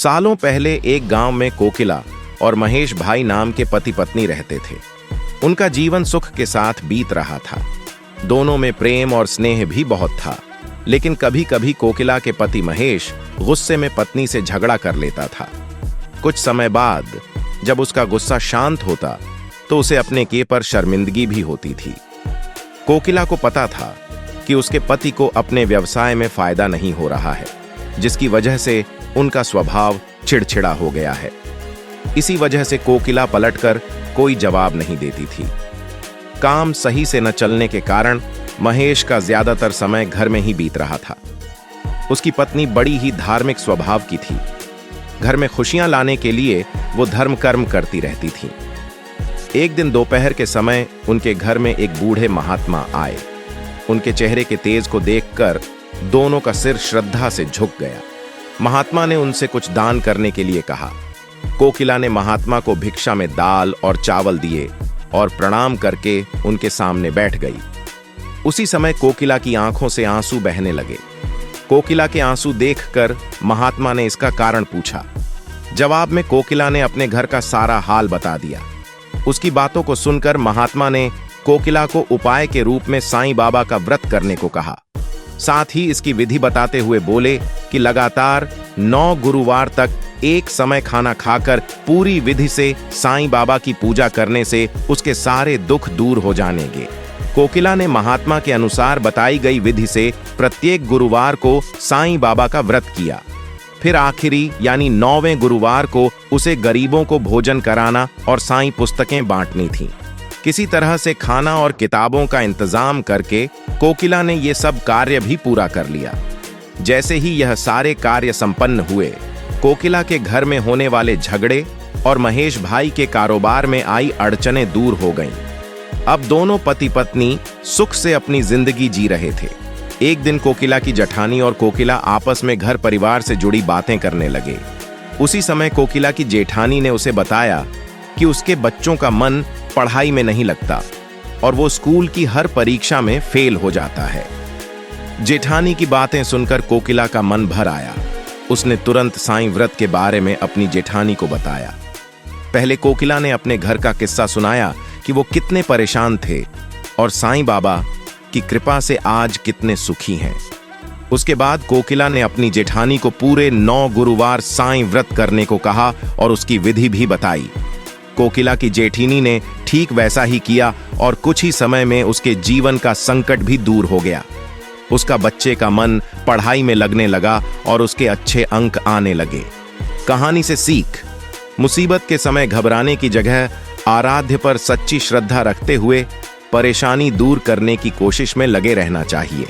सालों पहले एक गांव में कोकिला और महेश भाई नाम के पति पत्नी रहते थे। उनका जीवन सुख के साथ बीत रहा था। दोनों में प्रेम और स्नेह भी बहुत था, लेकिन कभी कभी कोकिला के पति महेश गुस्से में पत्नी से झगड़ा कर लेता था। कुछ समय बाद जब उसका गुस्सा शांत होता तो उसे अपने किए पर शर्मिंदगी भी होती थी। कोकिला को पता था कि उसके पति को अपने व्यवसाय में फायदा नहीं हो रहा है, जिसकी वजह से उनका स्वभाव चिड़चिड़ा हो गया है। इसी वजह से कोकिला पलटकर कोई जवाब नहीं देती थी। काम सही से न चलने के कारण महेश का ज्यादातर समय घर में ही बीत रहा था। उसकी पत्नी बड़ी ही धार्मिक स्वभाव की थी। घर में खुशियां लाने के लिए वो धर्म कर्म करती रहती थी। एक दिन दोपहर के समय उनके घर में एक बूढ़े महात्मा आए। उनके चेहरे के तेज को देखकर दोनों का सिर श्रद्धा से झुक गया। महात्मा ने उनसे कुछ दान करने के लिए कहा। कोकिला ने महात्मा को भिक्षा में दाल और चावल दिए और प्रणाम करके उनके सामने बैठ गई। उसी समय कोकिला की आंखों से आंसू बहने लगे। कोकिला के आंसू देखकर महात्मा ने इसका कारण पूछा। जवाब में कोकिला ने अपने घर का सारा हाल बता दिया। उसकी बातों को सुनकर महात्मा ने कोकिला को उपाय के रूप में साईं बाबा का व्रत करने को कहा। साथ ही इसकी विधि बताते हुए बोले कि लगातार 9 गुरुवार तक एक समय खाना खाकर पूरी विधि से साईं बाबा की पूजा करने से उसके सारे दुख दूर हो जाएंगे। कोकिला ने महात्मा के अनुसार बताई गई विधि से प्रत्येक गुरुवार को साईं बाबा का व्रत किया। फिर आखिरी यानी 9वें गुरुवार को उसे गरीबों को भोजन कराना और साईं पुस्तकें बांटनी थीं। किसी तरह से खाना और किताबों का इंतजाम करके कोकिला ने ये सब कार्य भी पूरा कर लिया। जैसे ही यह सारे कार्य संपन्न हुए, कोकिला के घर में होने वाले झगड़े और महेश भाई के कारोबार में आई अड़चनें दूर हो गईं। अब दोनों पति पत्नी सुख से अपनी जिंदगी जी रहे थे। एक दिन कोकिला की जेठानी और कोकिला आपस में घर परिवार से जुड़ी बातें करने लगे। उसी समय कोकिला की जेठानी ने उसे बताया कि उसके बच्चों का मन पढ़ाई में नहीं लगता और वो स्कूल की हर परीक्षा में फेल हो जाता है। जेठानी की बातें सुनकर कोकिला का मन भर आया। उसने तुरंत साईं व्रत के बारे में अपनी जेठानी को बताया। पहले कोकिला ने अपने घर का किस्सा सुनाया कि वो कितने परेशान थे और साईं बाबा की कृपा से आज कितने सुखी हैं। उसके बाद कोकिला ने अपनी जेठानी को पूरे 9 गुरुवार साईं व्रत करने को कहा और उसकी विधि भी बताई। कोकिला की जेठिनी ने ठीक वैसा ही किया और कुछ ही समय में उसके जीवन का संकट भी दूर हो गया। उसका बच्चे का मन पढ़ाई में लगने लगा और उसके अच्छे अंक आने लगे। कहानी से सीख: मुसीबत के समय घबराने की जगह आराध्य पर सच्ची श्रद्धा रखते हुए परेशानी दूर करने की कोशिश में लगे रहना चाहिए।